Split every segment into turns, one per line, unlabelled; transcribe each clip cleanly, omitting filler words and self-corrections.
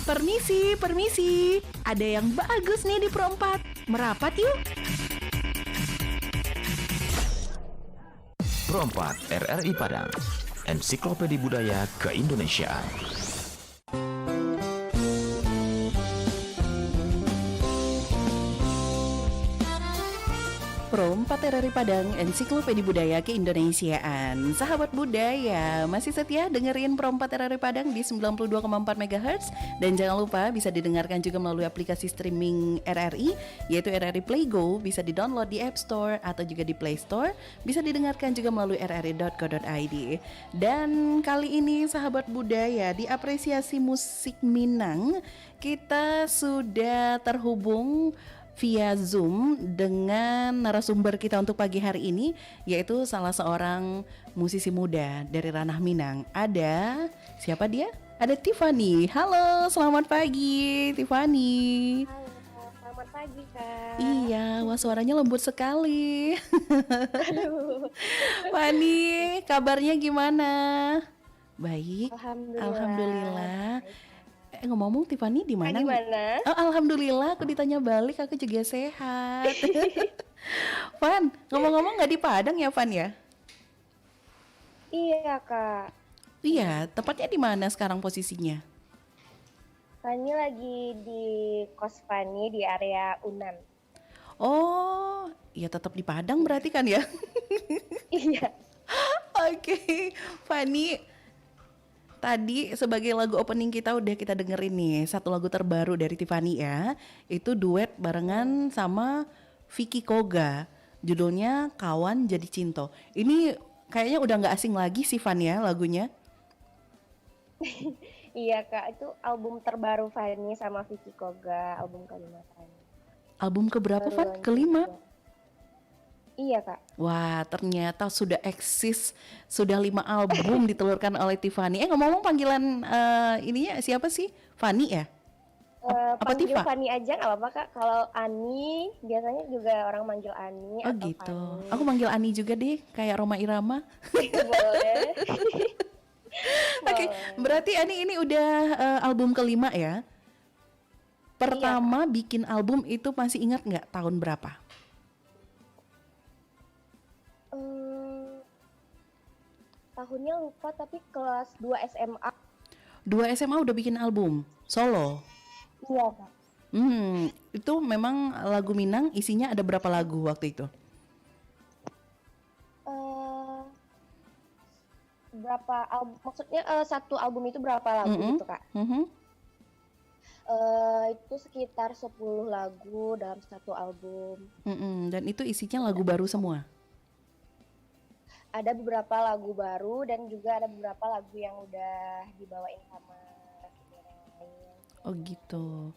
Permisi, permisi. Ada yang bagus nih di Pro 4. Merapat yuk.
Pro 4 RRI Padang, Ensiklopedia Budaya Keindonesiaan.
Pro 4 RRI Padang, Ensiklopedia Budaya Keindonesiaan. Sahabat budaya, masih setia dengerin Pro 4 RRI Padang di 92,4 MHz. Dan jangan lupa bisa didengarkan juga melalui aplikasi streaming RRI, yaitu RRI Play Go. Bisa di-download di App Store atau juga di Play Store. Bisa didengarkan juga melalui rri.co.id. Dan kali ini sahabat budaya, di apresiasi musik Minang, kita sudah terhubung via Zoom dengan narasumber kita untuk pagi hari ini, yaitu salah seorang musisi muda dari ranah Minang. Ada siapa dia? Ada Tiffany. Halo, selamat pagi Tiffany.
Halo, selamat pagi Kak.
Iya, wah suaranya lembut sekali.
Aduh.
Fani, kabarnya gimana? Baik.
Alhamdulillah.
Alhamdulillah. Ngomong-ngomong Tiffany di mana?
Gimana?
Oh, alhamdulillah, aku ditanya balik, aku juga sehat. Van, ngomong-ngomong nggak di Padang ya, Van ya?
Iya Kak.
Iya, tepatnya di mana sekarang posisinya?
Fani lagi di kos Fani di area Unan.
Oh, ya tetap di Padang berarti kan ya?
Iya.
Oke, Fani. Tadi sebagai lagu opening kita udah kita dengerin nih satu lagu terbaru dari Tiffany ya. Itu duet barengan sama Vicky Koga. Judulnya Kawan Jadi Cinto. Ini kayaknya udah nggak asing lagi sih Van ya lagunya.
Iya Kak, itu album terbaru Fani sama Vicky Koga, album kelima Fani.
Album keberapa
Baru
Van?
launching
Kelima?
juga. Iya Kak.
Wah, ternyata sudah eksis, sudah 5 album ditelurkan oleh Tiffany. Ngomong-ngomong panggilan ininya siapa sih? Fanny ya? Apa
Panggil
Tifa?
Fani aja nggak apa-apa Kak. Kalau Ani, biasanya juga orang manggil Ani
Oh
atau
gitu.
Fani.
Aku manggil Ani juga deh, kayak Roma Irama.
Boleh.
Oke, berarti Ani ini udah album kelima ya? Pertama bikin album itu masih ingat nggak tahun berapa?
Tahunnya lupa tapi kelas 2 SMA.
2 SMA udah bikin album solo.
Iya Kak.
Itu memang lagu Minang, isinya ada berapa lagu waktu itu?
Berapa album? Maksudnya satu album itu berapa lagu gitu Kak? Itu sekitar 10 lagu dalam satu album.
Dan itu isinya lagu baru semua?
Ada beberapa lagu baru dan juga ada beberapa lagu yang udah dibawain sama yang lain.
Oh gitu.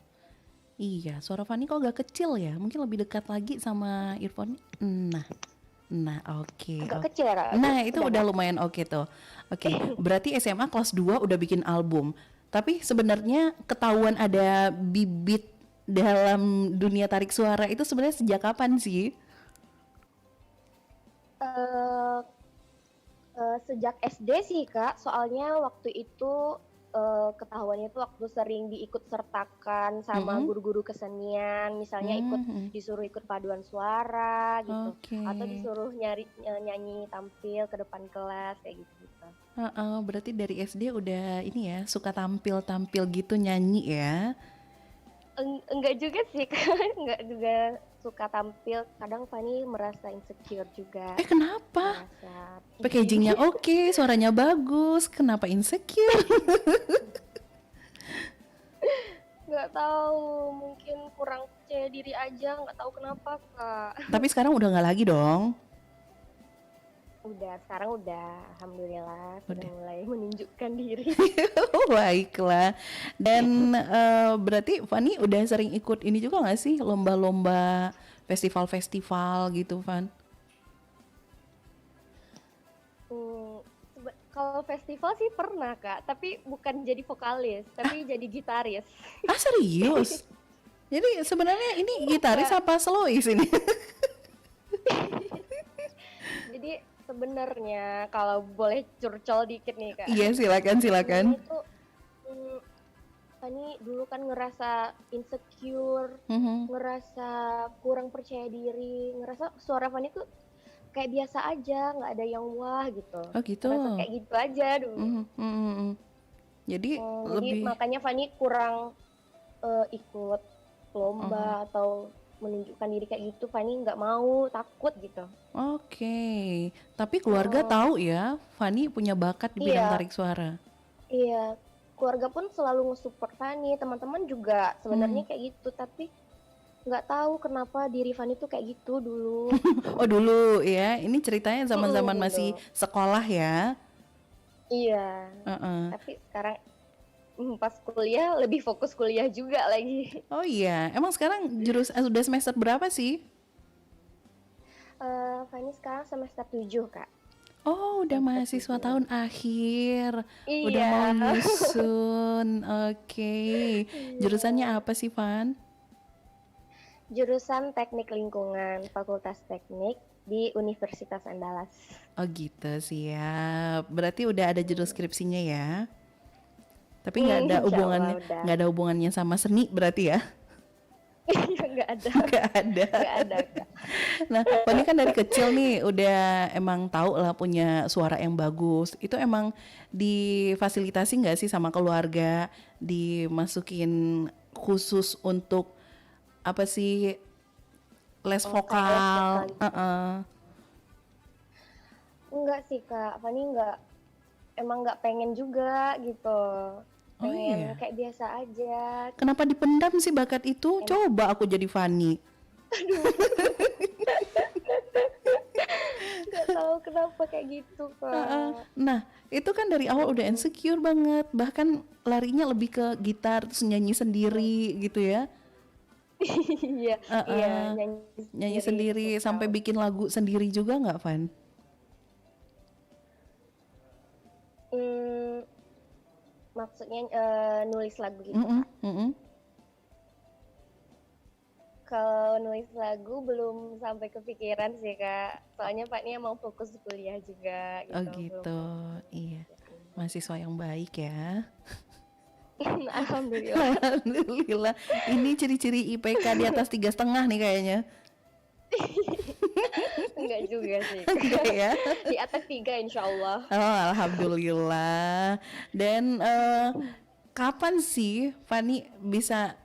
Iya, suara Fanny kok agak kecil ya? Mungkin lebih dekat lagi sama earphone. Nah, oke.
Agak kecil ya Kak?
Nah, itu udah lumayan oke tuh. Oke, berarti SMA kelas 2 udah bikin album. Tapi sebenarnya ketahuan ada bibit dalam dunia tarik suara itu sebenarnya sejak kapan sih?
Sejak SD sih Kak, soalnya waktu itu ketahuannya tuh waktu sering diikut sertakan sama guru-guru kesenian, misalnya disuruh ikut paduan suara gitu, atau disuruh nyanyi tampil ke depan kelas kayak gitu.
Berarti dari SD udah ini ya, suka tampil-tampil gitu nyanyi ya?
Enggak juga sih Kak, enggak juga suka tampil. Kadang Fani merasa insecure juga.
Kenapa?
Merasa
Packagingnya oke, suaranya bagus, kenapa insecure?
nggak tahu, mungkin kurang percaya diri aja, nggak tahu kenapa Kak.
Tapi sekarang udah nggak lagi dong?
Sekarang udah, alhamdulillah sudah mulai menunjukkan diri.
Baiklah. Dan berarti Fanny udah sering ikut ini juga nggak sih, lomba-lomba, festival-festival gitu, Van?
Kalau festival sih pernah Kak, tapi bukan jadi vokalis, tapi jadi gitaris.
Serius? Jadi sebenarnya ini gitaris apa solois ini?
Jadi sebenarnya kalau boleh curcol dikit nih Kak.
Iya, silakan.
Itu Fanny dulu kan ngerasa insecure,
Mhm.
ngerasa kurang percaya diri, ngerasa suara Fanny tuh kayak biasa aja, nggak ada yang wah gitu.
Oh gitu.
Ngerasa kayak gitu aja dulu.
Mhm, mhm, mhm. Jadi
Jadi
lebih
makanya Fanny kurang ikut
mhm.
lomba atau menunjukkan diri kayak gitu. Fanny nggak mau, takut gitu.
Oke. Tapi keluarga
Mm-mm.
tahu ya, Fani punya bakat di bidang
Iya,
tarik suara.
iya. Keluarga pun selalu nge-support Fanny. Teman-teman juga
Hmm.
sebenarnya kayak gitu, tapi nggak tahu kenapa diri Fanny tuh kayak gitu dulu.
Oh dulu ya, ini ceritanya zaman-zaman masih
Dulu.
sekolah ya.
Iya.
Heeh.
Tapi sekarang pas kuliah lebih fokus kuliah juga lagi.
Oh iya, emang sekarang udah semester berapa sih?
Fanny sekarang semester 7 Kak.
Oh, udah
Semester
mahasiswa
7.
tahun akhir. Udah
Iya.
mau nyusun. Oke. Jurusannya
Iya.
apa sih, Van?
Jurusan Teknik Lingkungan, Fakultas Teknik di Universitas Andalas.
Oh gitu, siap. Berarti udah ada judul skripsinya ya. Tapi nggak ada
Insya Allah
hubungannya,
udah.
nggak ada hubungannya sama seni berarti ya?
Nggak ada,
Nggak ada.
nggak ada Kak.
Nah, Fani kan dari kecil nih udah emang tahu lah punya suara yang bagus. Itu emang difasilitasi nggak sih sama keluarga, dimasukin khusus untuk apa sih les
Oh, kayak les
vokal?
vokal gitu.
Heeh.
Enggak sih Kak, Fani emang nggak pengen juga gitu.
Oh
Pengen
iya.
kayak biasa aja.
Kenapa dipendam sih bakat itu?
Em-
Coba aku jadi Fani.
Nggak tahu kenapa kayak gitu
Heeh.
Kak.
Nah, itu kan dari awal udah
Mm-mm.
insecure banget. Bahkan larinya lebih ke gitar terus nyanyi
Mm.
sendiri gitu ya.
Iya, iya
Heeh.
nyanyi
Nyanyi
sendiri
sendiri
vokal.
sampai bikin lagu sendiri juga nggak, Van?
Hmm, maksudnya nulis lagu gitu
Mm-mm,
Kak.
mm-mm.
Kalau nulis lagu belum sampai kepikiran sih Kak. Soalnya Pak ini emang fokus kuliah juga
Oh
gitu, belum
gitu,
fokus
iya.
kepikiran.
Mahasiswa yang baik ya.
Alhamdulillah.
Alhamdulillah. Ini ciri-ciri IPK di atas 3,5 nih kayaknya.
Enggak juga sih
Enggak
Kak.
ya?
Di atas 3 insya Allah.
Oh, alhamdulillah. Dan kapan sih Fani bisa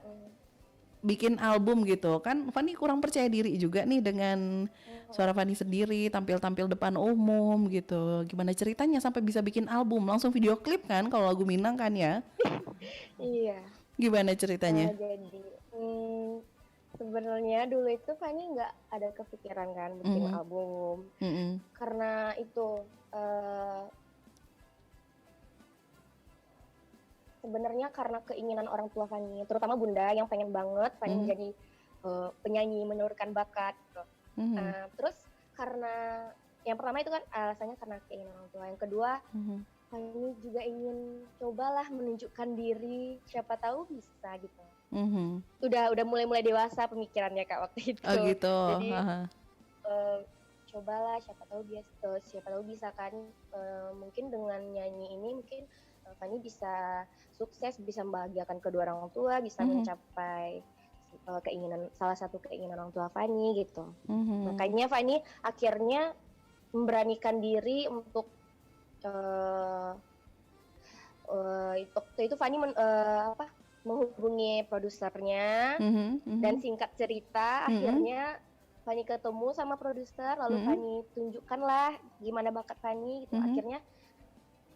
bikin album gitu? Kan Fani kurang percaya diri juga nih dengan suara Fani sendiri, tampil-tampil depan umum gitu. Gimana ceritanya sampai bisa bikin album? Langsung video klip kan kalau lagu Minang kan ya?
Iya.
Gimana ceritanya?
Jadi sebenarnya dulu itu Fanny nggak ada kepikiran kan bikin
Mhm,
album
mhm,
karena itu eh, sebenarnya karena keinginan orang tua Fanny, terutama Bunda yang pengen banget Fanny
mhm,
jadi penyanyi menurunkan bakat gitu.
mhm,
Terus karena yang pertama itu kan alasannya karena keinginan orang tua. Yang kedua,
mhm,
Fanny juga ingin cobalah menunjukkan diri, siapa tahu bisa gitu.
mhm.
Udah mulai dewasa pemikirannya Kak waktu
Oh
itu.
gitu.
Jadi
Haha.
cobalah siapa tahu bisa kan mungkin dengan nyanyi ini mungkin Fanny bisa sukses, bisa membahagiakan kedua orang tua, bisa
Mhm,
mencapai salah satu keinginan orang tua Fanny gitu.
mhm,
Makanya Fanny akhirnya memberanikan diri untuk uh, waktu itu Fanny menghubungi produsernya
mhm,
dan
mhm,
singkat cerita
mhm,
akhirnya Fanny ketemu sama produser lalu
mhm.
Fanny tunjukkanlah gimana bakat Fanny gitu,
Mhm.
akhirnya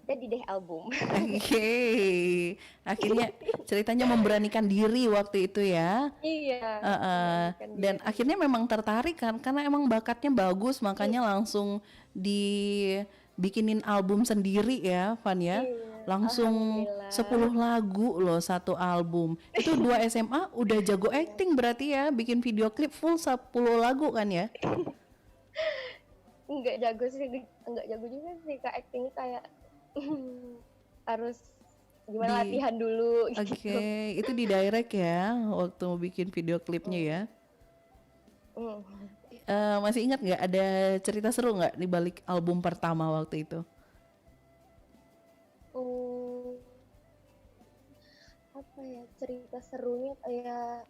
jadi deh album.
Oke, akhirnya ceritanya memberanikan diri waktu itu ya.
Iya, memberanikan
Dan
diri.
akhirnya memang tertarik kan, karena emang bakatnya bagus, makanya langsung dibikinin album sendiri ya, Van ya.
Iya,
Langsung
alhamdulillah.
10 lagu loh satu album. Itu 2 SMA udah jago
Iya.
acting berarti ya, bikin video klip full 10 lagu kan ya.
Enggak jago juga sih Kak, acting kayak harus gimana
Di
latihan dulu gitu.
Oke, itu di direct ya waktu mau bikin video klipnya ya.
Hmm.
Masih ingat nggak ada cerita seru nggak di balik album pertama waktu itu?
Hmm, apa ya, cerita serunya kayak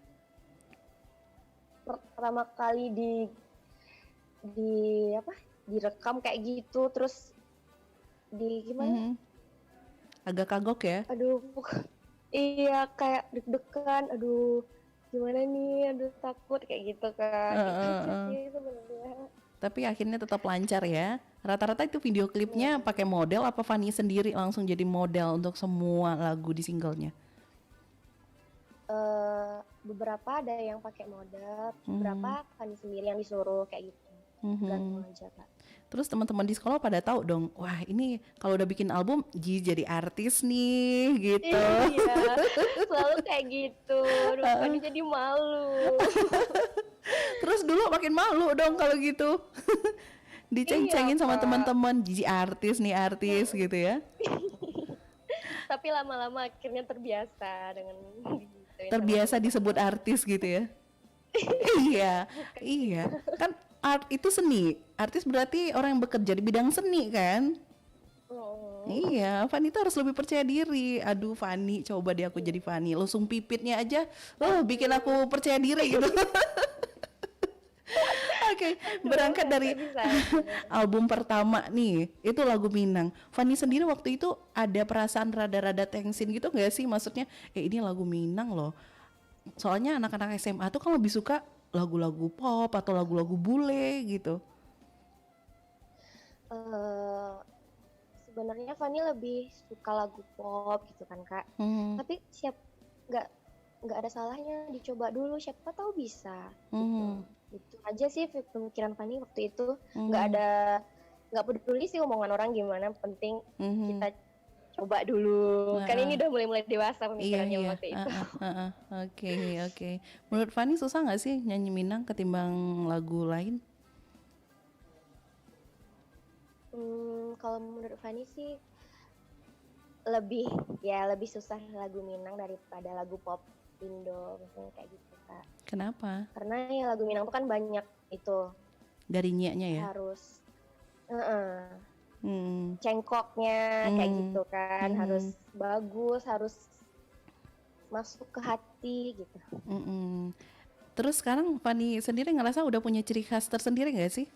pertama kali di apa, direkam kayak gitu, terus gimana?
Mhm. Agak kagok ya?
Aduh, iya kayak deg-degan, aduh gimana nih, aduh takut kayak gitu Kak. Kayak
Heeh,
gitu
heeh.
sih sebenarnya.
Tapi akhirnya tetap lancar ya. Rata-rata itu video klipnya
Iya.
pakai model apa Fanny sendiri langsung jadi model untuk semua lagu di singlenya?
Beberapa ada yang pakai model,
Mhm,
beberapa Fanny sendiri yang disuruh kayak gitu.
mhm.
Gantung aja Kak.
Terus teman-teman di sekolah pada tahu dong, wah ini kalau udah bikin album, Ji jadi artis nih gitu.
Iya, selalu kayak gitu. Aduh, Fanny jadi malu.
Terus dulu makin malu dong kalau gitu.
Iya
Diceng-cengin sama
Kak.
teman-teman, Ji artis nih artis
Mm-mm.
gitu ya.
Tapi lama-lama akhirnya terbiasa dengan digituin sama
Terbiasa disebut
teman-teman.
artis gitu ya. Iya,
Bukan
iya.
gitu.
Kan art itu seni. Artis berarti orang yang bekerja di bidang seni kan?
Oh,
Iya, Fanny tuh harus lebih percaya diri. Aduh, Fanny, coba deh aku jadi Fanny. Langsung pipitnya aja, bikin
aduh,
aku percaya diri gitu. Oke,
aduh,
berangkat
masa
dari
bisa aja.
album pertama nih, itu lagu Minang. Fanny sendiri waktu itu ada perasaan rada-rada tensin gitu nggak sih? Maksudnya, ini lagu Minang loh. Soalnya anak-anak SMA tuh kan lebih suka lagu-lagu pop atau lagu-lagu bule gitu.
Eh, Sebenarnya Fanny lebih suka lagu pop gitu kan Kak.
Hmm,
Tapi nggak nggak ada salahnya dicoba dulu, siapa tahu bisa gitu.
hmm,
Itu aja sih pemikiran Fanny waktu itu. Nggak
hmm,
ada nggak peduli sih omongan orang gimana, penting
hmm.
kita coba dulu. Kan ini
Heeh.
udah mulai-mulai dewasa
Iya
pemikirannya
iya,
waktu itu.
heeh, heeh. Oke oke. Menurut Fanny susah nggak sih nyanyi Minang ketimbang lagu lain?
Kalau menurut Fanny sih lebih susah lagu Minang daripada lagu pop Indo misalnya kayak gitu Kak.
Kenapa?
Karena ya lagu Minang tuh kan banyak itu
Dari nyiaknya ya?
harus
Hmm,
cengkoknya kayak
hmm,
gitu kan, harus
hmm,
bagus, harus masuk ke hati gitu.
hmm. Terus sekarang Fanny sendiri ngerasa udah punya ciri khas tersendiri nggak sih?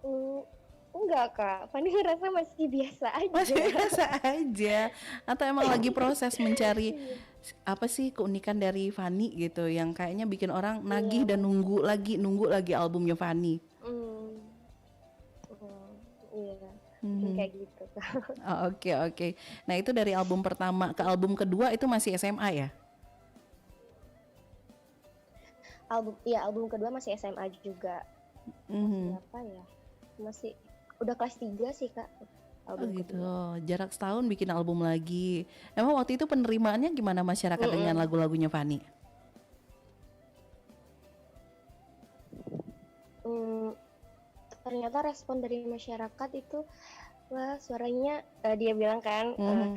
Hmm, enggak Kak, Fanny ngerasa masih biasa
Masih
aja.
biasa aja? Atau emang lagi proses mencari
Iya,
apa sih keunikan dari Fanny gitu yang kayaknya bikin orang nagih
iya,
dan nunggu lagi albumnya Fanny?
hmm, iya, mungkin
Mhm.
kayak gitu Kak.
Oh, oke oke. Nah itu dari album pertama ke album kedua itu masih SMA ya?
Album kedua masih SMA juga. Masih
Mhm.
apa ya? Masih udah kelas 3 sih Kak,
Oh
album
gitu.
kedua.
Jarak setahun bikin album lagi. Emang waktu itu penerimaannya gimana masyarakat dengan
Mm-mm.
lagu-lagunya Fanny?
Hmm, Ternyata respon dari masyarakat itu, wah suaranya, dia bilang kan,
Mhm.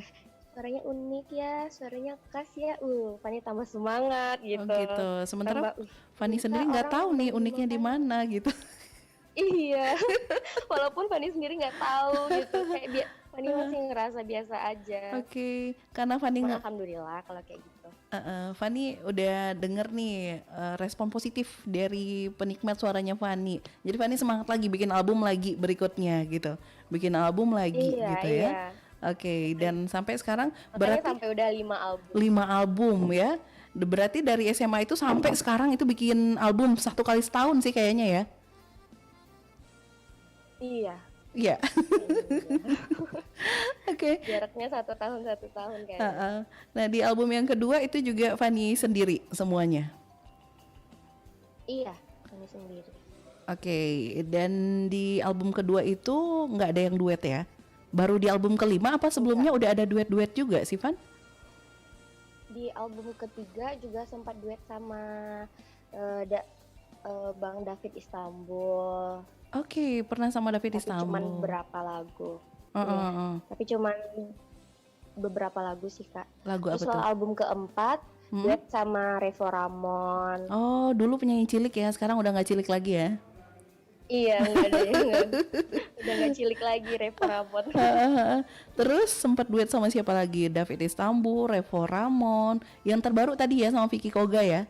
suaranya unik ya, suaranya khas ya, Fanny tambah semangat
Oh
gitu,
gitu. Sementara
tambah,
Fanny
ternyata
sendiri nggak
orang
tahu nih
menerima
uniknya di
Fanny.
mana gitu.
Iya, walaupun Fanny sendiri nggak tahu gitu, kayak Fanny masih ngerasa biasa aja.
Oke, karena Fanny
Cuma alhamdulillah kalau kayak gitu.
Fanny udah denger nih respon positif dari penikmat suaranya Fanny. Jadi Fanny semangat lagi bikin album lagi berikutnya gitu. Bikin album lagi
Iya,
gitu
iya.
ya. Oke, dan sampai sekarang
Makanya
berarti
sampai udah 5 album.
5 album ya. Berarti dari SMA itu sampai sekarang itu bikin album satu kali setahun sih kayaknya ya.
Iya,
Iya.
kayaknya iya.
Oke.
Jaraknya 1 tahun kayaknya.
Heeh. Nah, di album yang kedua itu juga Fanny sendiri semuanya.
Iya, Fanny sendiri.
Oke, dan di album kedua itu nggak ada yang duet ya? Baru di album kelima apa sebelumnya
Enggak.
udah ada duet-duet juga sih, Van?
Di album ketiga juga sempat duet sama Bang David Istanbul.
Oke, pernah sama David
Tapi cuman
Istanbul.
beberapa lagu.
Heeh,
Iya,
heeh.
tapi cuman beberapa lagu sih Kak.
Lagu apa
Terus
tuh?
kalau album keempat
Hmm?
duet sama Revo Ramon.
Oh, dulu penyanyi cilik ya, sekarang udah nggak cilik lagi ya?
Iya, udah nggak cewek cilik lagi, Reva Ramon.
Terus sempat duet sama siapa lagi? David Istanbul, Revo Ramon, yang terbaru tadi ya sama Vicky Koga ya?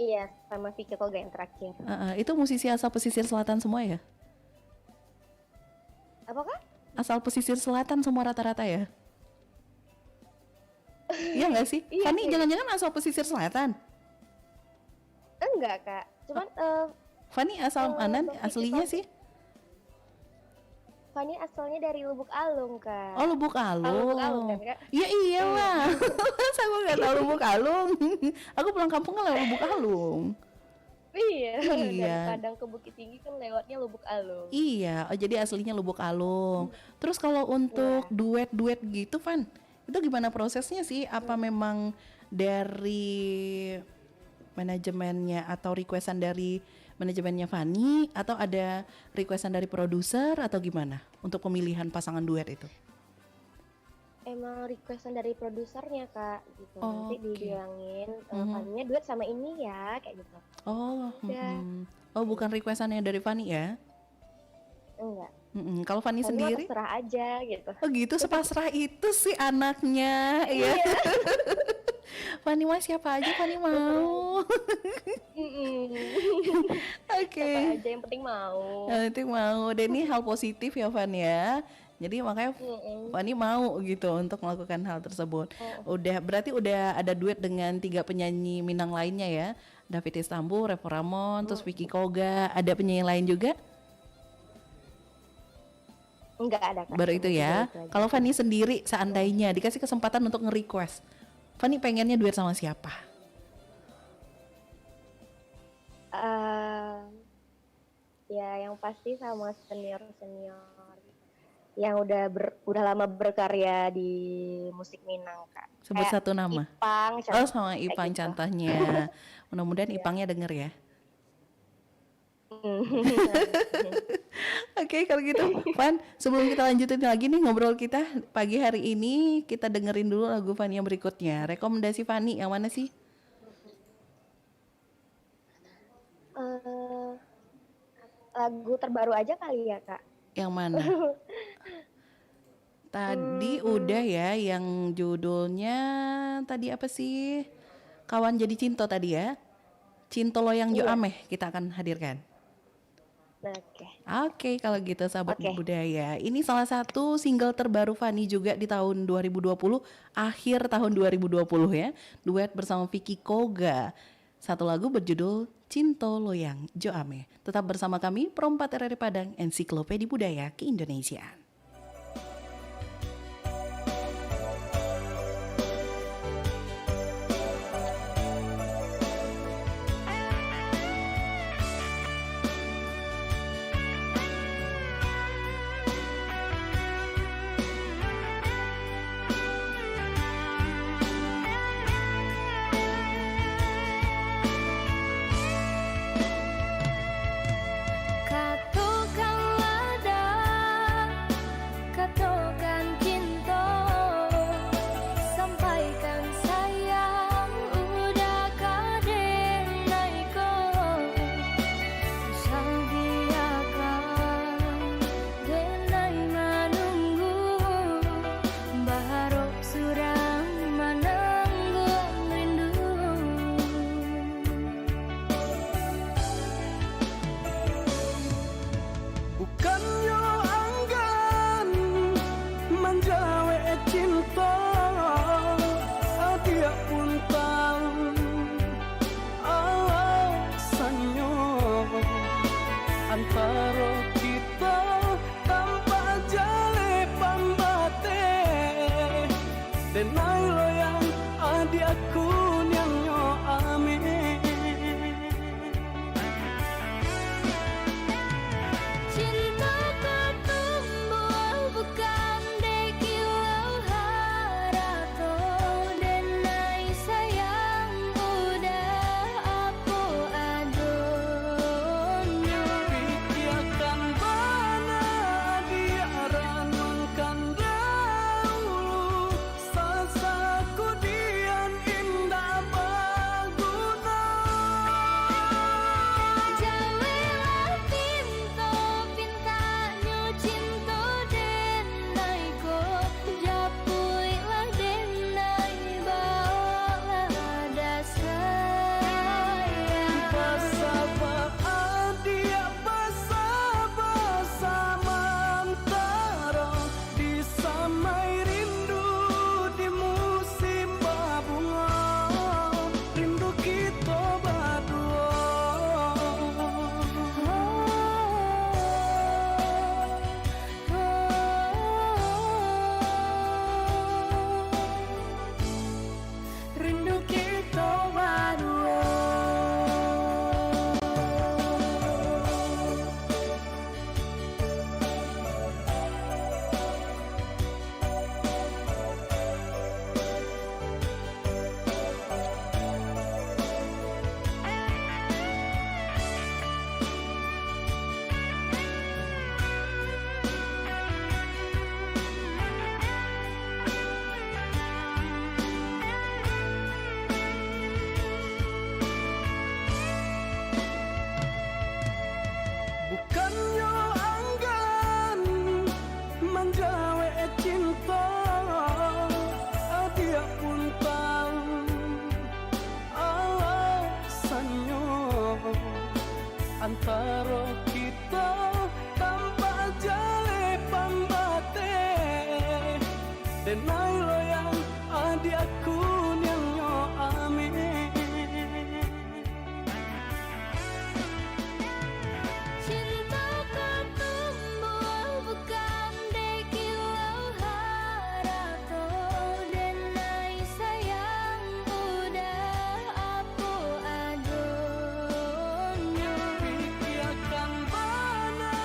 Iya, sama Vicky Koga yang terakhir.
Itu musisi asal pesisir selatan semua ya?
Apakah?
Asal pesisir selatan semua rata-rata ya? Iya nggak sih?
Iya,
Fanny
iya.
jangan-jangan asal pesisir selatan?
Enggak, Kak. Cuman
Fanny asal mana
Vicky
aslinya
Koga.
sih?
Fanny asalnya dari Lubuk Alung, Kak.
Oh, Lubuk Alung.
Lubuk Alung kan, Kak?
Iya iyalah. Masa gue nggak tahu Lubuk Alung? Aku pulang kampung kan lewat Lubuk Alung.
Iya, dari
Iya.
Padang ke Bukit Tinggi kan lewatnya Lubuk Alung.
Iya, oh, jadi aslinya Lubuk Alung. Terus kalau untuk duet-duet gitu, Van, itu gimana prosesnya sih? Apa memang dari manajemennya atau requestan dari manajemennya Fanny, atau ada requestan dari produser atau gimana untuk pemilihan pasangan duet itu?
Emang requestan dari produsernya, Kak, gitu.
Oh,
Nanti
oke.
dibilangin, Fanny-nya duet sama ini ya, kayak gitu.
Oh,
Udah.
oh bukan requestannya dari Fanny ya?
Enggak.
Kalau Fanny
Fanny mah
sendiri?
terserah aja gitu.
Oh gitu, sepasrah itu sih anaknya, ya. Fanny mah siapa aja Fanny mau. Oke.
Apa aja yang penting mau.
Nanti mau. Dan ini hal positif ya Van ya. Jadi makanya Fanny mau gitu untuk melakukan hal tersebut. Berarti udah ada duet dengan 3 penyanyi Minang lainnya ya. David Istanbul, Revo Ramon, terus Vicky Koga. Ada penyanyi lain juga?
Enggak ada, Kak.
Baru itu ya.
Itu aja.
Kalau Fanny sendiri seandainya dikasih kesempatan untuk nge-request, Fanny pengennya duet sama siapa?
Ya yang pasti sama senior-senior yang udah lama berkarya di musik Minang, Kak.
Sebut
Kayak
satu nama.
Ipang,
Oh sama
kayak
Ipang
gitu.
contohnya. Mudah-mudahan Ipangnya denger ya. Oke kalau gitu Van, sebelum kita lanjutin lagi nih ngobrol kita pagi hari ini, kita dengerin dulu lagu Fanny yang berikutnya. Rekomendasi Fanny yang mana sih?
Lagu terbaru aja kali ya, Kak.
Yang mana? Tadi udah ya, yang judulnya tadi apa sih? Kawan Jadi Cinto tadi ya. Cinto Loyang Jo
Iya.
Ameh kita akan hadirkan.
Oke.
Oke, kalau gitu sahabat
Oke.
budaya. Ini salah satu single terbaru Fanny juga di tahun 2020, akhir tahun 2020 ya. Duet bersama Vicky Koga. Satu lagu berjudul Cinto Loyang Jo Ameh. Tetap bersama kami, Perompak RRI Padang, Ensiklopedia Budaya Keindonesiaan.
Katokan lada, katokan cinta, sampaikan sayang udah kadenai ko, salgiakan denai menunggu, baharok surang menanggung rindu.
Bukannya anggan menjawe cinta, dia pun tahu alasannya. Antara kita tanpa jale pambate, denai loyang adi aku nyangyo amin.
Cinta ketumbuh bukan dekilau harato, denai sayang udah aku adonyo.
Pikiakan bana diaran mangkan dahulu, sasa antara kita tanpa jale pambate denai loyang adi aku yang nyo amin
Cinta kan tumbuh bukan dekilau harato denai sayang udah aku adonyo
Biarkan bana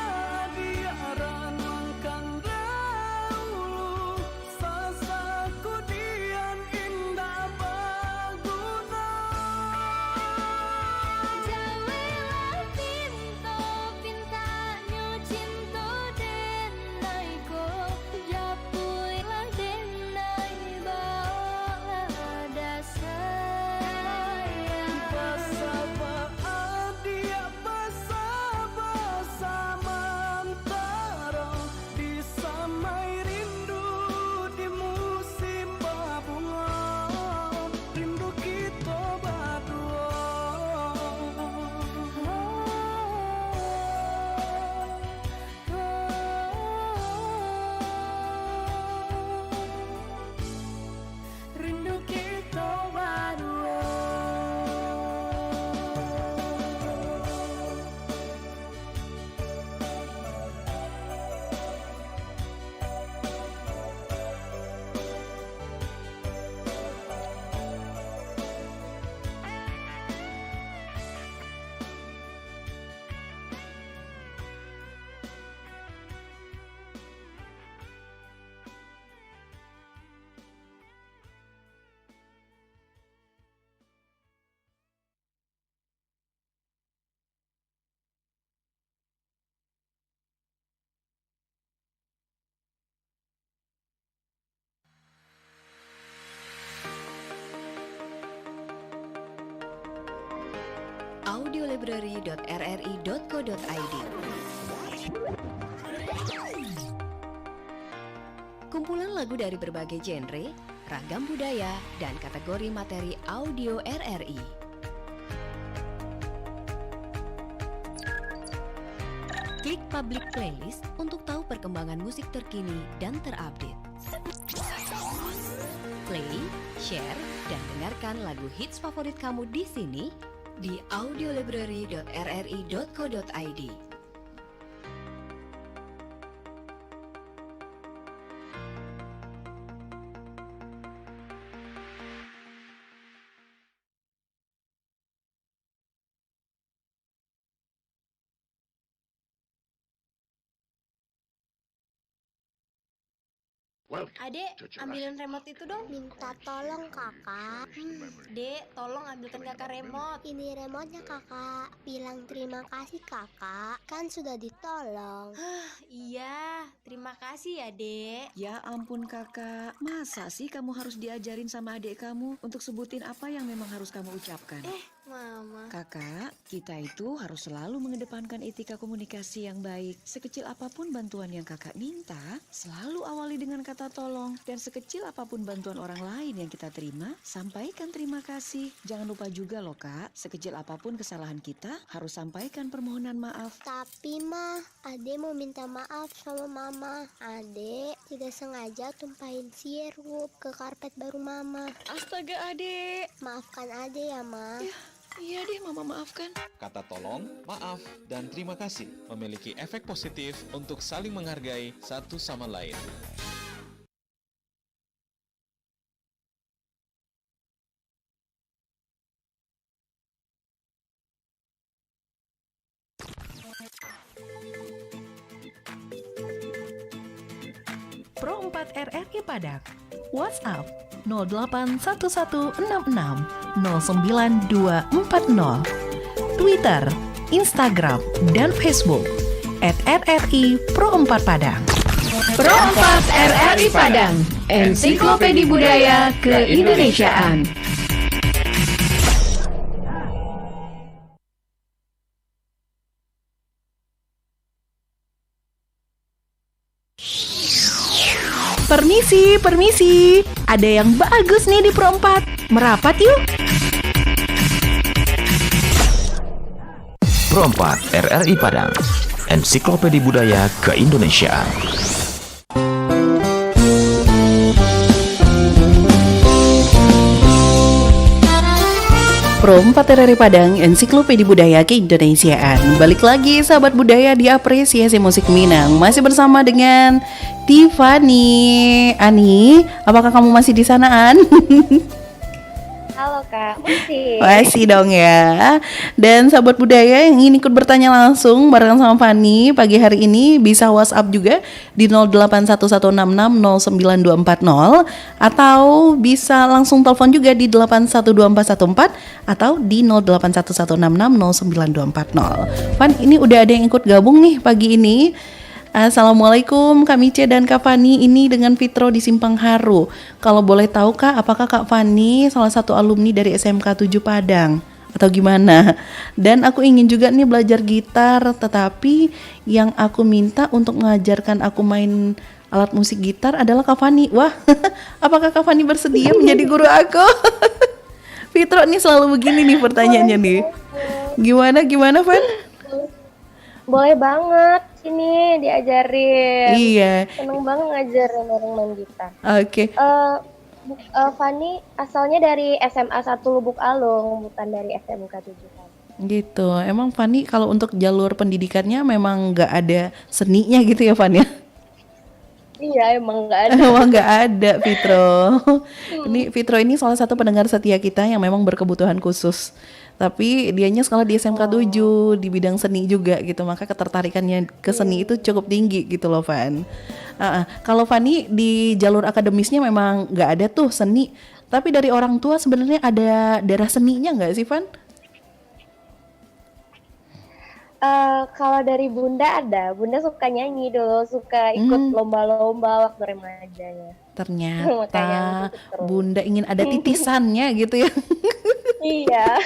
diaran mangkan dahulu Sasaku dian indah baguna
Jawelah pinto pintanyo cinta denai ko Japuilah denai bawa ada sayang
Basah dia basah mantara Disamai rindu di musim babunga Rindu kita berdua Rindu kita berdua
audiolibrary.rri.co.id. Kumpulan lagu dari berbagai genre, ragam budaya, dan kategori materi audio RRI. Klik public playlist untuk tahu perkembangan musik terkini dan terupdate. Play, share, dan dengarkan lagu hits favorit kamu di sini di audiolibrary.rri.co.id.
Adek, ambilin remote itu dong.
Minta tolong kakak.
Dek, tolong ambilkan kakak remote.
Ini remote-nya kakak. Bilang terima kasih kakak. Kan sudah ditolong.
Iya, terima kasih ya, Dek.
Ya ampun kakak, masa sih kamu harus diajarin sama adik kamu untuk sebutin apa yang memang harus kamu ucapkan?
Mama.
Kakak, kita itu harus selalu mengedepankan etika komunikasi yang baik. Sekecil apapun bantuan yang kakak minta, selalu awali dengan kata tolong. Dan sekecil apapun bantuan orang lain yang kita terima, sampaikan terima kasih. Jangan lupa juga loh kak, sekecil apapun kesalahan kita, harus sampaikan permohonan maaf.
Tapi mah, Ade mau minta maaf sama mama. Ade tidak sengaja tumpahin sirup ke karpet baru mama.
Astaga adek.
Maafkan Ade ya ma.
Iya deh mama maafkan.
Kata tolong, maaf, dan terima kasih memiliki efek positif untuk saling menghargai satu sama lain.
Pro 4 RRI Padang. WhatsApp 081166 09240. Twitter, Instagram, dan Facebook @RRI Pro 4 Padang.
Pro 4 RRI Padang, Ensiklopedia Budaya Keindonesiaan.
Permisi. Ada yang bagus nih di Pro 4. Merapat yuk.
Perempat RRI Padang, Ensiklopedia Budaya Keindonesiaan.
Perempat RRI Padang, Ensiklopedia Budaya Keindonesiaan. Balik lagi sahabat budaya di Apresiasi Musik Minang. Masih bersama dengan Tiffany. Ani, apakah kamu masih di sanaan?
Halo Kak, masih.
Masih dong ya. Dan sahabat budaya yang ingin ikut bertanya langsung bareng sama Fani pagi hari ini bisa WhatsApp juga di 0811660924 atau bisa langsung telepon juga di 812414 atau di 0811660924. Fan, ini udah ada yang ikut gabung nih pagi ini. Assalamualaikum Kak Mice dan Kak Fani, ini dengan Fitro di Simpang Haru. Kalau boleh tahu Kak, apakah Kak Fani salah satu alumni dari SMK 7 Padang atau gimana? Dan aku ingin juga nih belajar gitar, tetapi yang aku minta untuk mengajarkan aku main alat musik gitar adalah Kak Fani. Wah, apakah Kak Fani bersedia menjadi guru aku? Fitro nih selalu begini nih pertanyaannya nih. Gimana Fan?
Boleh banget sini diajarin.
Iya.
Seneng banget ngajarin orang main gitar.
Oke.
Fani asalnya dari SMA 1 Lubuk Alung, bukan dari SMK 7 Padang.
Gitu. Emang Fani kalau untuk jalur pendidikannya memang nggak ada seninya gitu ya Fan ya?
Iya, emang nggak ada.
Emang nggak ada Fitro. Ini Fitro ini salah satu pendengar setia kita yang memang berkebutuhan khusus. Tapi dianya sekolah di SMK 7 di bidang seni juga gitu. Maka ketertarikannya ke seni itu cukup tinggi gitu loh Van. Kalau Fani di jalur akademisnya memang nggak ada tuh seni. Tapi dari orang tua sebenarnya ada darah seninya nggak sih Van?
Kalau dari Bunda ada. Bunda suka nyanyi dulu, suka ikut lomba-lomba waktu remajanya.
Ternyata Bunda ingin ada titisannya gitu ya.
Iya.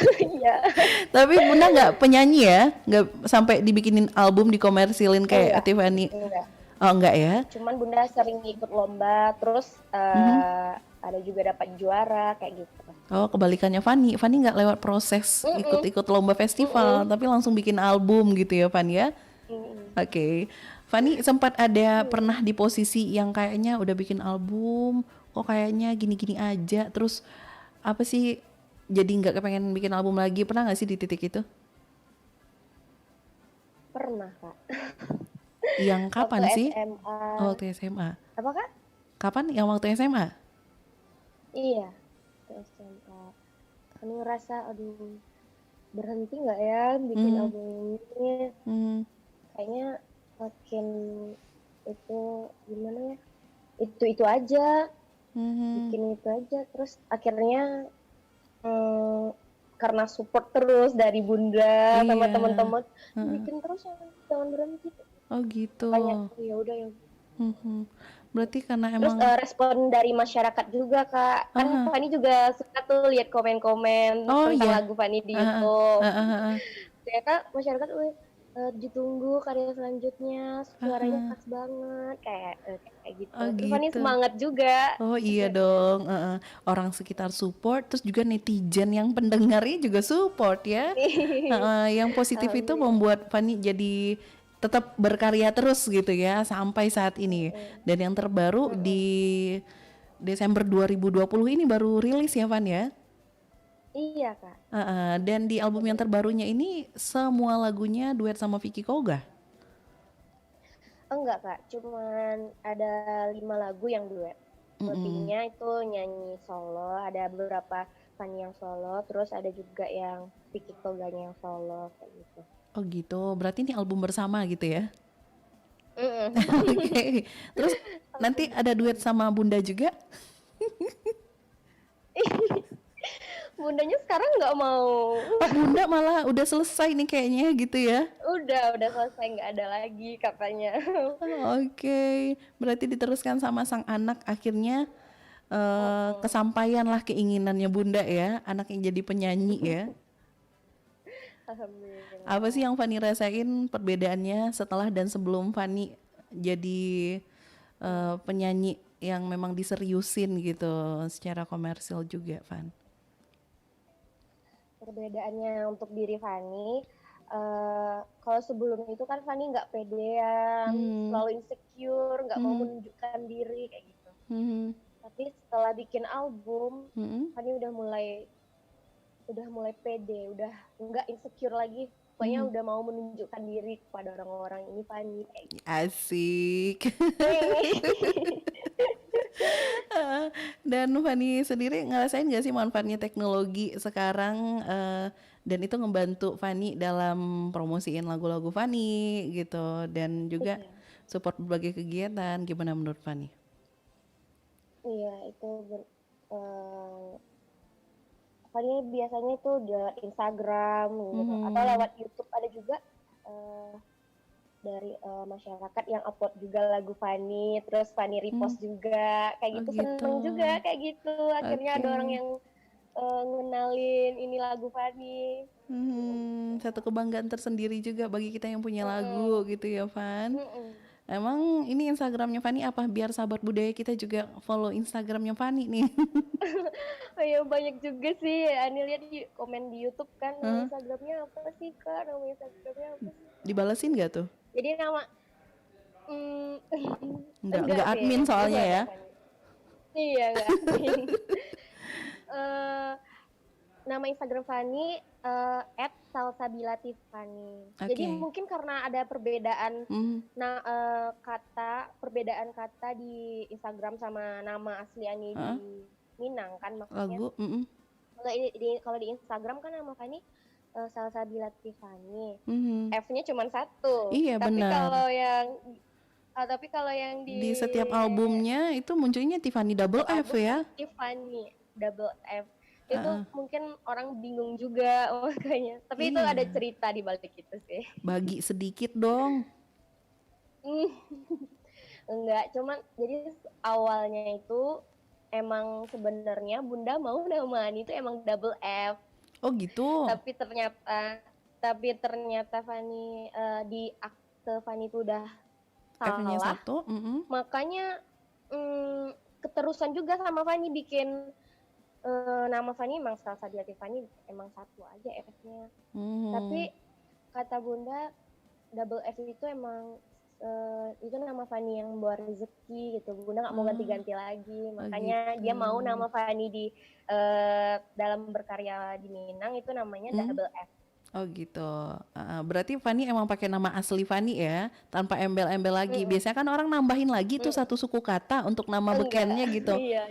Tapi Bunda nggak penyanyi ya? Nggak sampai dibikinin album, dikomersilin kayak Tiffany?
Enggak.
Oh enggak ya?
Cuman Bunda sering ikut lomba, terus ada juga dapat juara kayak gitu.
Oh kebalikannya Fani nggak lewat proses ikut-ikut lomba festival, tapi langsung bikin album gitu ya Fani ya? Oke. Fani sempat ada pernah di posisi yang kayaknya udah bikin album, kok kayaknya gini-gini aja, terus apa sih jadi nggak kepengen bikin album lagi, pernah nggak sih di titik itu?
Pernah Kak.
Yang kapan
waktu
sih?
SMA.
Oh, waktu SMA.
Apa Kak?
Kapan yang waktu SMA?
Iya, waktu SMA. Kami ngerasa aduh berhenti nggak ya bikin album ini? Kayaknya makin itu gimana ya? Itu aja. Bikin itu aja, terus akhirnya karena support terus dari Bunda sama teman-teman, bikin terus jangan berhenti.
Oh gitu.
Banyak ya udah ya.
Berarti karena
Terus
emang
respon dari masyarakat juga Kak. Kan Fani juga suka tuh lihat komen-komen tentang lagu Fani di YouTube. Ternyata masyarakat ditunggu karya selanjutnya, suaranya khas banget kayak gitu. Terus Fani semangat juga.
Oh iya dong, orang sekitar support, terus juga netizen yang pendengarnya juga support ya. Yang positif itu membuat Fani jadi tetap berkarya terus gitu ya sampai saat ini. Dan yang terbaru di Desember 2020 ini baru rilis ya Van ya?
Iya Kak.
Dan di album yang terbarunya ini semua lagunya duet sama Vicky Koga?
Enggak Kak, cuman ada 5 lagu yang duet. Lebihnya itu nyanyi solo, ada beberapa Fanny yang solo, terus ada juga yang Vicky Koganya yang solo kayak gitu.
Oh gitu, berarti ini album bersama gitu ya? Oke. Terus nanti ada duet sama Bunda juga?
Bundanya sekarang nggak mau.
Bunda malah udah selesai nih kayaknya gitu ya?
Udah selesai, nggak ada lagi katanya.
Oke. Berarti diteruskan sama sang anak akhirnya kesampaian lah keinginannya Bunda ya, anak yang jadi penyanyi ya.
Alhamdulillah.
Apa sih yang Fani rasain perbedaannya setelah dan sebelum Fani jadi penyanyi yang memang diseriusin gitu secara komersil juga, Van?
Perbedaannya untuk diri Fani, Kalau sebelum itu kan Fanny nggak pedean, selalu insecure, nggak mau
Mhm.
menunjukkan diri kayak gitu.
Mhm.
Tapi setelah bikin album,
Mhm.
Fanny udah mulai pede, udah nggak insecure lagi. Pokoknya
Mhm.
udah mau menunjukkan diri kepada orang-orang, ini Fanny kayak gitu.
Asik. Heeh. Dan Fani sendiri ngerasain gak sih manfaatnya teknologi sekarang, dan itu ngebantu Fani dalam promosiin lagu-lagu Fani gitu dan juga
Iya.
support berbagai kegiatan, gimana menurut Fani?
Iya, itu Fanny biasanya itu lewat Instagram gitu, atau lewat YouTube. Ada juga dari masyarakat yang upload juga lagu Fanny, terus Fanny repost juga, kayak
Oh
gitu.
gitu.
Seneng juga kayak gitu. Akhirnya ada orang
Oke.
yang ngenalin ini lagu Fanny.
Satu kebanggaan tersendiri juga bagi kita yang punya lagu
Mm-mm.
gitu ya, Van.
Mm-mm.
Emang ini Instagramnya Fani apa? Biar sahabat budaya kita juga follow Instagramnya Fani nih.
Oh ya, banyak juga sih. Ani lihat di komen di YouTube kan, nama
Heeh.
Instagramnya apa sih Kak? Nama Instagramnya apa sih?
Dibalesin gak tuh?
Jadi nama mm,
Enggak
sih,
admin
belum
soalnya
ada
ya.
Fanny. Iya, enggak admin. Eh, Nama Instagram Fanny @salsabilatiffany. Jadi
Oke.
mungkin karena ada perbedaan
Mhm.
perbedaan kata di Instagram sama nama asli Ani
Heeh.
di Minang kan, maksudnya.
Lagu,
Kalau di Instagram kan nama Fanny Salsabilatiffany.
Mhm.
F-nya cuma satu.
Iya
Tapi
benar.
kalau yang
Di setiap albumnya itu munculnya Tiffany double
setiap
F
album
ya.
Tiffany double F. Itu
Heeh.
mungkin orang bingung juga makanya. Tapi itu ada
Iya.
cerita di balik itu sih.
Bagi sedikit dong.
Enggak, cuman jadi awalnya itu emang sebenarnya Bunda mau nama Ani itu emang double F.
Oh gitu.
Tapi ternyata Fanny di akte Fanny itu udah
F-nya
salah.
satu.
Makanya keterusan juga sama Fanny bikin nama Fanny emang Salsabilatiffany emang satu aja F-nya. Tapi kata Bunda double F itu emang itu nama Fanny yang membawa rezeki gitu. Bunda nggak mau ganti-ganti lagi. Makanya
gitu.
dia mau nama Fanny di dalam berkarya di Minang itu namanya double F.
Oh gitu. Berarti Fani emang pakai nama asli Fani ya, tanpa embel-embel lagi. Biasanya kan orang nambahin lagi tuh satu suku kata untuk nama bekennya gitu.
Iya.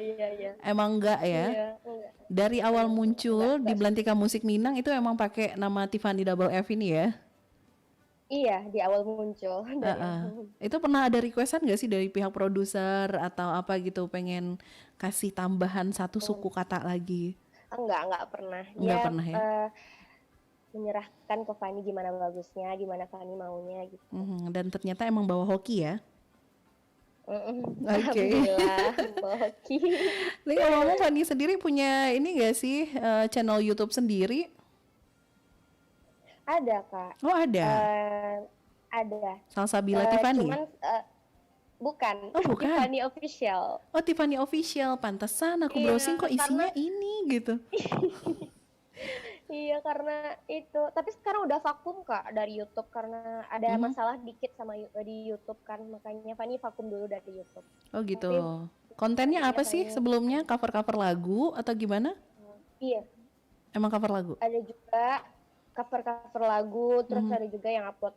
Emang enggak ya?
Iya, enggak.
Dari awal muncul di Belantika Musik Minang itu emang pakai nama Tiffany double F ini ya?
Iya, di awal muncul.
Itu pernah ada requestan gak sih dari pihak produser atau apa gitu pengen kasih tambahan satu suku kata lagi?
Enggak pernah.
Enggak pernah ya?
Menyerahkan ke Fanny gimana bagusnya, gimana Fanny maunya gitu.
Dan ternyata emang bawa hoki ya? Oke.
Alhamdulillah, hoki.
Nih ngomong Fanny sendiri punya ini gak sih channel YouTube sendiri?
Ada Kak.
Oh ada?
Ada.
Salsabila Tiffany?
Cuman bukan.
Oh bukan?
Tiffany Official.
Oh Tiffany Official, pantesan aku browsing kok isinya ini gitu.
Iya karena itu, tapi sekarang udah vakum Kak dari YouTube karena ada masalah dikit sama di YouTube kan, makanya Fanny vakum dulu dari YouTube.
Oh gitu.
Tapi,
kontennya apa sih
Fanny
sebelumnya? Cover-cover lagu atau gimana?
Iya.
Emang cover lagu?
Ada juga cover lagu, terus ada juga yang upload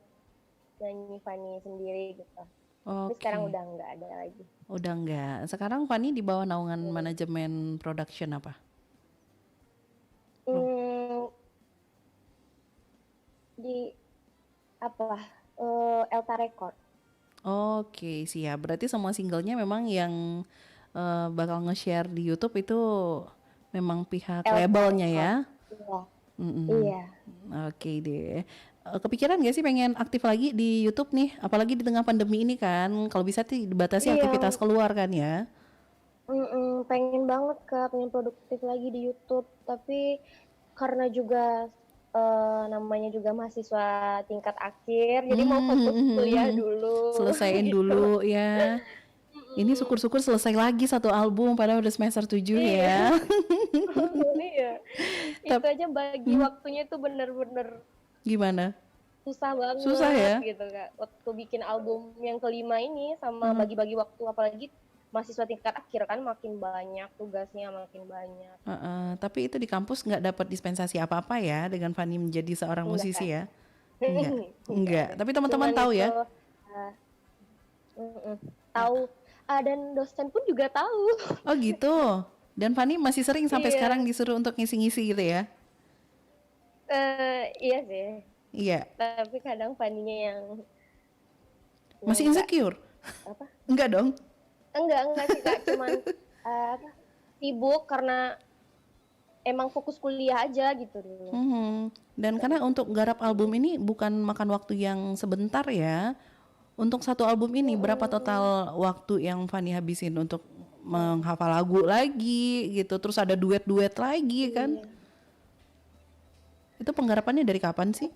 nyanyi Fanny sendiri gitu. Tapi sekarang udah nggak ada lagi.
Udah enggak. Sekarang Fanny di bawah naungan manajemen production apa?
Di apa? Elta Record.
Oke, siap. Berarti semua singlenya memang yang bakal nge-share di YouTube itu memang pihak
Elta
labelnya ya?
Iya. Iya.
Oke deh. Kepikiran gak sih pengen aktif lagi di YouTube nih? Apalagi di tengah pandemi ini kan, kalau bisa sih dibatasi aktivitas keluar kan ya?
Pengen banget Kak, pengen produktif lagi di YouTube. Tapi karena juga namanya juga mahasiswa tingkat akhir, jadi mau fokus kuliah dulu.
Selesaiin dulu ya. Ini syukur-syukur selesai lagi satu album padahal udah semester 7 ya.
Iya. Itu aja bagi waktunya tuh bener-bener
Gimana?
susah banget
Susah ya?
gitu Kak. Waktu bikin album yang kelima ini sama bagi-bagi waktu, apalagi mahasiswa tingkat akhir kan makin banyak tugasnya, makin banyak.
Tapi itu di kampus nggak dapat dispensasi apa-apa ya dengan Fani menjadi seorang musisi ya? Enggak. Tapi teman-teman
Cuman
tahu
itu,
ya?
tahu. Dan dosen pun juga tahu.
Oh gitu. Dan Fani masih sering sampai
Iya.
sekarang disuruh untuk ngisi-ngisi gitu ya?
Iya sih.
Iya.
Tapi kadang Faninya yang
Masih
enggak.
insecure?
Apa?
Enggak dong?
Enggak sih Kak, cuman sibuk karena emang fokus kuliah aja gitu dulu.
Dan karena untuk garap album ini bukan makan waktu yang sebentar ya. Untuk satu album ini berapa total waktu yang Fani habisin untuk menghafal lagu lagi gitu, terus ada duet-duet lagi kan? Itu penggarapannya dari kapan sih?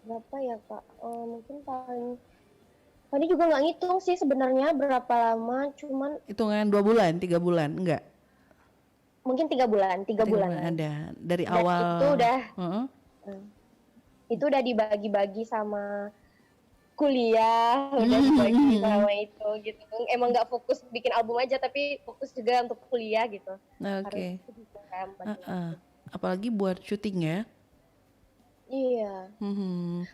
Berapa ya Kak? Mungkin paling Fani juga nggak ngitung sih sebenarnya berapa lama, cuman
Hitungan 2 bulan, 3 bulan, enggak?
mungkin 3 bulan, 3 bulan.
Ada dari
Dan
awal.
itu udah
Heeh.
itu udah dibagi-bagi sama kuliah, udah dibagi sama itu gitu. Emang nggak fokus bikin album aja, tapi fokus juga untuk kuliah gitu.
Oke.
Harus gitu kan, bagi-bagi.
Apalagi buat syuting ya.
Iya.
Mhm.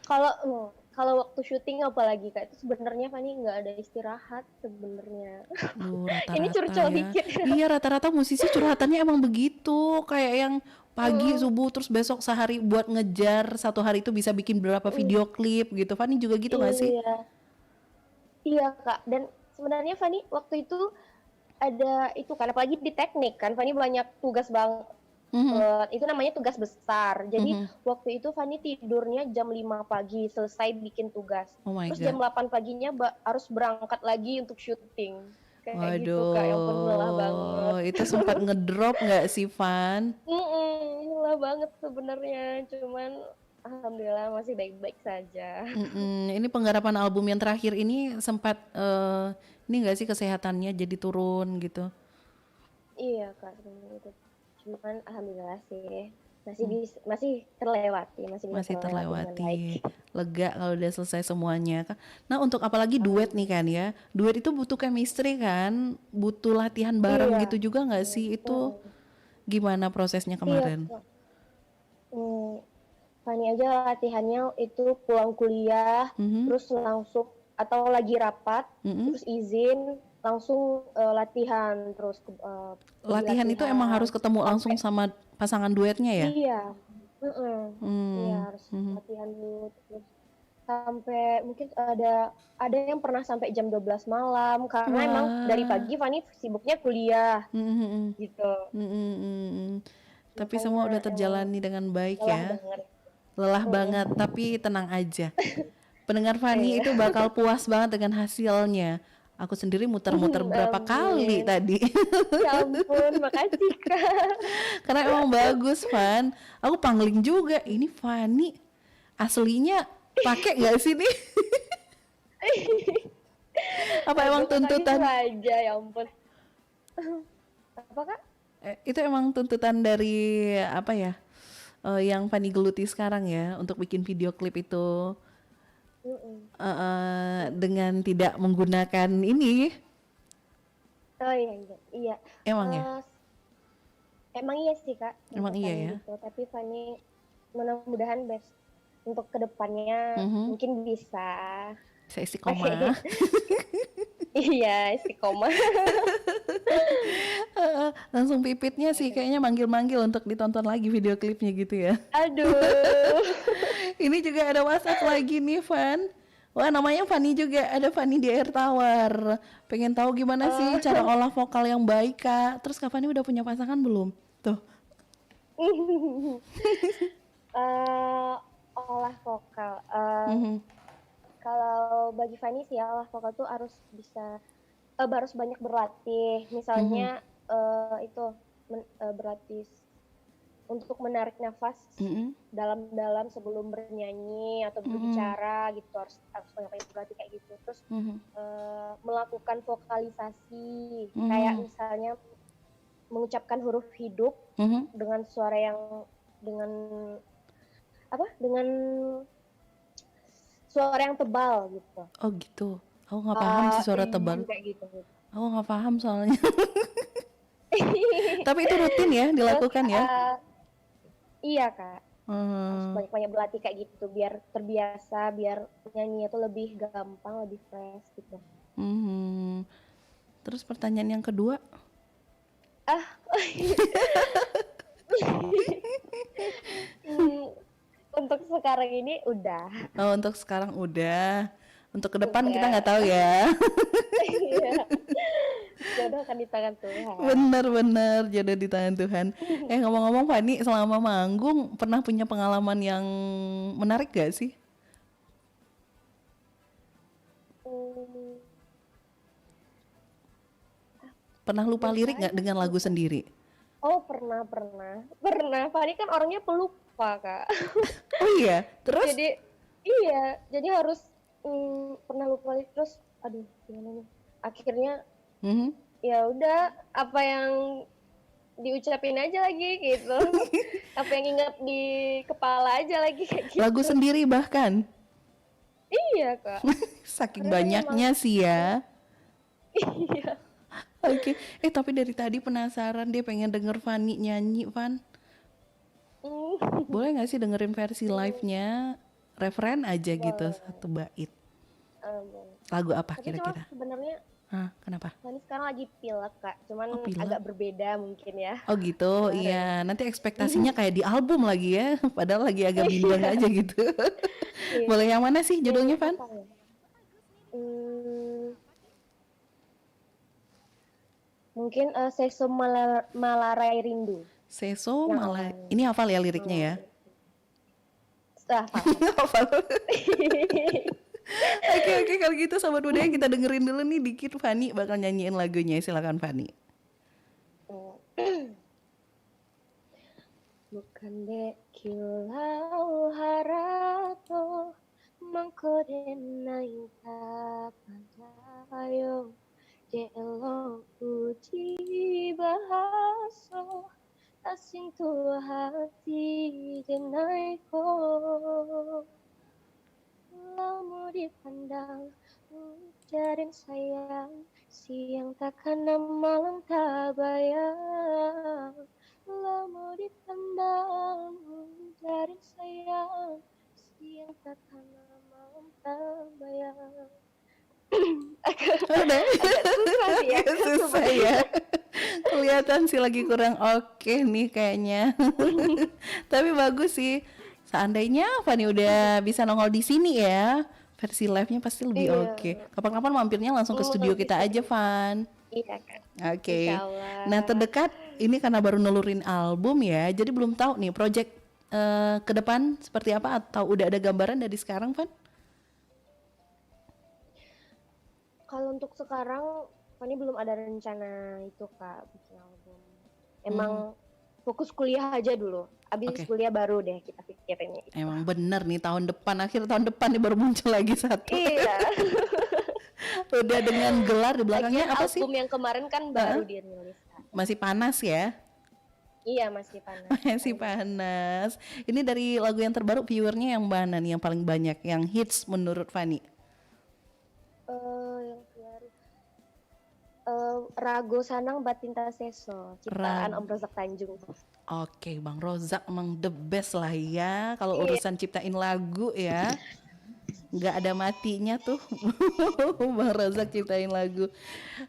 Kalau waktu syuting apalagi Kak, itu sebenarnya Fani nggak ada istirahat sebenarnya. Ini
Rata-rata
curcol
ya.
dikit.
Iya, rata-rata musisi curhatannya emang begitu. Kayak yang pagi subuh terus besok sehari buat ngejar satu hari itu bisa bikin berapa video klip gitu. Fani juga gitu gak sih?
Iya Kak, dan sebenarnya Fani waktu itu ada itu kan, apalagi di teknik kan, Fani banyak tugas itu namanya tugas besar. Jadi waktu itu Fani tidurnya jam 5 pagi selesai bikin tugas.
Oh my
Terus jam 8 paginya harus berangkat lagi untuk syuting. Kayak gitu Kak, yang pun lelah banget.
Itu sempat ngedrop nggak sih, Van?
Lelah banget sebenarnya, cuman alhamdulillah masih baik-baik saja.
Ini penggarapan album yang terakhir ini sempat ini nggak sih kesehatannya jadi turun gitu?
Iya Kak, itu. Cuman alhamdulillah sih masih terlewati, masih bisa
Masih
terlewati dengan baik.
lega kalau udah selesai semuanya. Nah untuk apalagi duet nih kan ya, duet itu butuh chemistry kan, butuh latihan bareng gitu juga nggak sih? Itu gimana prosesnya kemarin?
Iya, Kak. Fani aja latihannya itu pulang kuliah, terus langsung atau lagi rapat, terus izin langsung latihan terus.
Latihan itu emang harus ketemu langsung sama pasangan duetnya ya?
Iya, iya harus latihan dulu terus sampai mungkin ada yang pernah sampai jam 12 malam karena emang dari pagi Fani sibuknya kuliah gitu.
Tapi semua udah terjalani dengan baik ya.
Banget.
Lelah banget, tapi tenang aja. Pendengar Fani itu bakal puas banget dengan hasilnya. Aku sendiri muter-muter berapa kali tadi.
Ya ampun, makasih Kak.
Karena emang bagus, Van. Aku pangling juga. Ini Fani aslinya pakai nggak sih nih? Apa emang tuntutan?
Aja, ya ampun. Apa Kak?
Itu emang tuntutan dari apa ya? Yang Fani geluti sekarang ya untuk bikin video klip itu. Dengan tidak menggunakan ini.
Oh iya.
Emang ya?
Emang iya sih Kak.
Emang iya ya.
Gitu. Tapi Fani mudah-mudahan best untuk kedepannya mungkin bisa.
Saya istiqomah.
Iya, istiqomah.
Langsung pipitnya sih kayaknya manggil-manggil untuk ditonton lagi video klipnya gitu ya.
Aduh.
Ini juga ada WhatsApp lagi nih, Van. Wah, namanya Fani juga. Ada Fani di Air Tawar. Pengen tahu gimana sih cara olah vokal yang baik, Kak. Terus Kak Fani udah punya pasangan belum? Tuh.
Olah vokal. Kalau bagi Fani sih olah vokal tuh harus bisa harus banyak berlatih. Misalnya berlatih untuk menarik nafas dalam-dalam sebelum bernyanyi atau berbicara gitu, harus banyak berlatih kayak gitu. Terus melakukan vokalisasi kayak misalnya mengucapkan huruf hidup dengan suara yang dengan dengan suara yang tebal gitu.
Oh gitu. Aku nggak paham sih suara tebal.
Kayak gitu.
Aku nggak paham soalnya. Tapi itu rutin ya dilakukan ya?
Iya Kak.
Hmm.
Banyak-banyak berlatih kayak gitu biar terbiasa, biar nyanyinya tuh lebih gampang, lebih fresh gitu.
Terus pertanyaan yang kedua?
Untuk sekarang ini udah.
Oh, untuk sekarang udah. Untuk ke depan kita nggak tahu ya.
Iya. Jodoh akan di tangan Tuhan.
Bener jodoh di tangan Tuhan. Ngomong-ngomong Fani, selama manggung pernah punya pengalaman yang menarik gak sih? Pernah lupa lirik gak dengan lagu sendiri?
Oh pernah. Fani kan orangnya pelupa Kak.
Oh iya, terus?
Jadi harus pernah lupa lirik terus, aduh gimana nih? Akhirnya ya udah apa yang diucapin aja lagi gitu. Apa yang ingat di kepala aja lagi kayak gitu.
Lagu sendiri bahkan?
Iya Kak.
Saking banyaknya sih ya.
Iya.
Oke. Tapi dari tadi penasaran dia pengen denger Fani nyanyi, Van. Boleh gak sih dengerin versi live-nya? Referen aja gitu, satu bait. Lagu apa kira-kira?
Sebenarnya
kenapa?
Fani sekarang lagi pilek Kak, cuman
pilek?
agak berbeda mungkin ya.
Oh gitu, iya. Nanti ekspektasinya kayak di album lagi ya, padahal lagi agak bimbang aja gitu. Boleh yang mana sih judulnya, Van?
Mungkin Seso Malarai Rindu.
Seso Malarai. Ini hafal ya liriknya ya?
Hafal.
Oke, kalau gitu Sobat Budaya kita dengerin dulu nih dikit. Fani bakal nyanyiin lagunya, silakan Fani.
Bukan dek kilau harato mangkodenai tapadayo Jelo uji bahaso asing tua hati denaiko Lamu dipandang ujarin sayang siang takkan malam tak bayang Lamu dipandang ujarin sayang siang takkan malam tak bayang
Agak susah ya. Kelihatan sih lagi kurang oke nih kayaknya. Tapi bagus sih. Seandainya Fani udah bisa nongol di sini ya, versi live-nya pasti lebih oke. Kapan-kapan mampirnya langsung ke studio kita aja, Van.
Iya kan.
Oke. Nah terdekat ini karena baru nelurin album ya, jadi belum tahu nih project ke depan seperti apa atau udah ada gambaran dari sekarang, Van?
Kalau untuk sekarang, Fani belum ada rencana itu Kak, bikin album. Emang fokus kuliah aja dulu. Abis kuliah baru deh kita pikirin itu.
Emang bener nih akhir tahun depan nih baru muncul lagi satu.
Iya.
Udah dengan gelar di belakangnya apa sih?
Album yang kemarin kan baru dirilis.
Masih panas ya?
Iya masih panas.
Masih panas. Ini dari lagu yang terbaru viewernya yang mana nih yang paling banyak, yang hits menurut Fani?
Yang baru Rago Sanang Batinta Seso, ciptaan Om Rozak Tanjung.
Oke, Bang Rozak emang the best lah ya kalau urusan ciptain lagu ya. Nggak ada matinya tuh Bang Rozak ciptain lagu.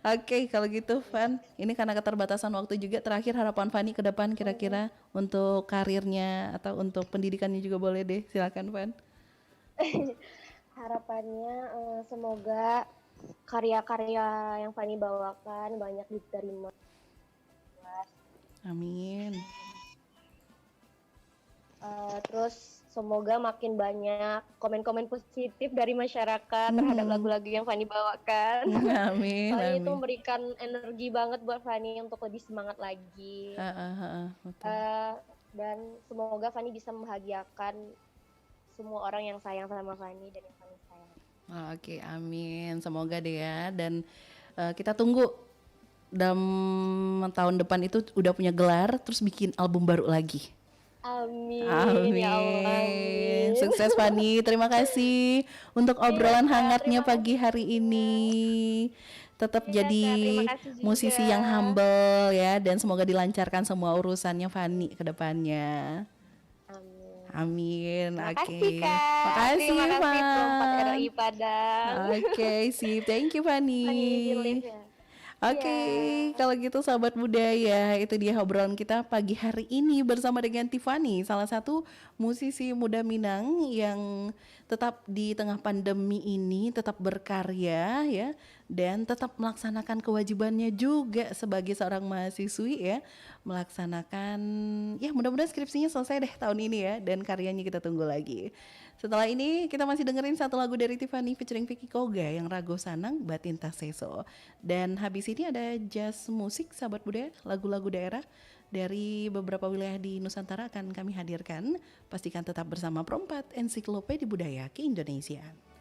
Oke, kalau gitu Van, ini karena keterbatasan waktu juga, terakhir harapan Fani ke depan kira-kira untuk karirnya atau untuk pendidikannya juga boleh deh, silakan Van.
Harapannya semoga karya-karya yang Fani bawakan banyak diterima.
Amin.
Terus semoga makin banyak komen-komen positif dari masyarakat terhadap lagu-lagu yang Fani bawakan.
Amin.
Soalnya itu memberikan energi banget buat Fani untuk lebih semangat lagi. Dan semoga Fani bisa membahagiakan semua orang yang sayang sama Fani dan yang Fani sayang.
Oke, amin. Semoga deh ya. Dan kita tunggu dalam tahun depan itu udah punya gelar, terus bikin album baru lagi.
Amin. Ya Allah,
Amin.
amin.
Sukses Fani. Terima kasih untuk obrolan
Iya, Kak,
hangatnya
terima
pagi
kasih
hari
juga.
ini. Tetap
Iya,
jadi
Kak, terima kasih
musisi
juga.
yang humble ya, dan semoga dilancarkan semua urusannya Fani ke depannya.
Amin.
Amin.
Makasih,
Oke.
Kak.
Makasih,
Terima kasih Perompak
Fan.
RRI Padang.
Oke, sip. Thank you, Fani.
Fani Live ya.
Oke,
Iya.
kalau gitu sahabat budaya, itu dia obrolan kita pagi hari ini bersama dengan Tiffany, salah satu musisi muda Minang yang tetap di tengah pandemi ini tetap berkarya ya, dan tetap melaksanakan kewajibannya juga sebagai seorang mahasiswi ya, melaksanakan ya mudah-mudahan skripsinya selesai deh tahun ini ya, dan karyanya kita tunggu lagi. Setelah ini kita masih dengerin satu lagu dari Tiffany featuring Vicky Koga yang Rago Sanang Batin Taseso. Dan habis ini ada jazz musik sahabat budaya, lagu-lagu daerah dari beberapa wilayah di Nusantara akan kami hadirkan. Pastikan tetap bersama Perompak Ensiklopedia Budaya Keindonesiaan.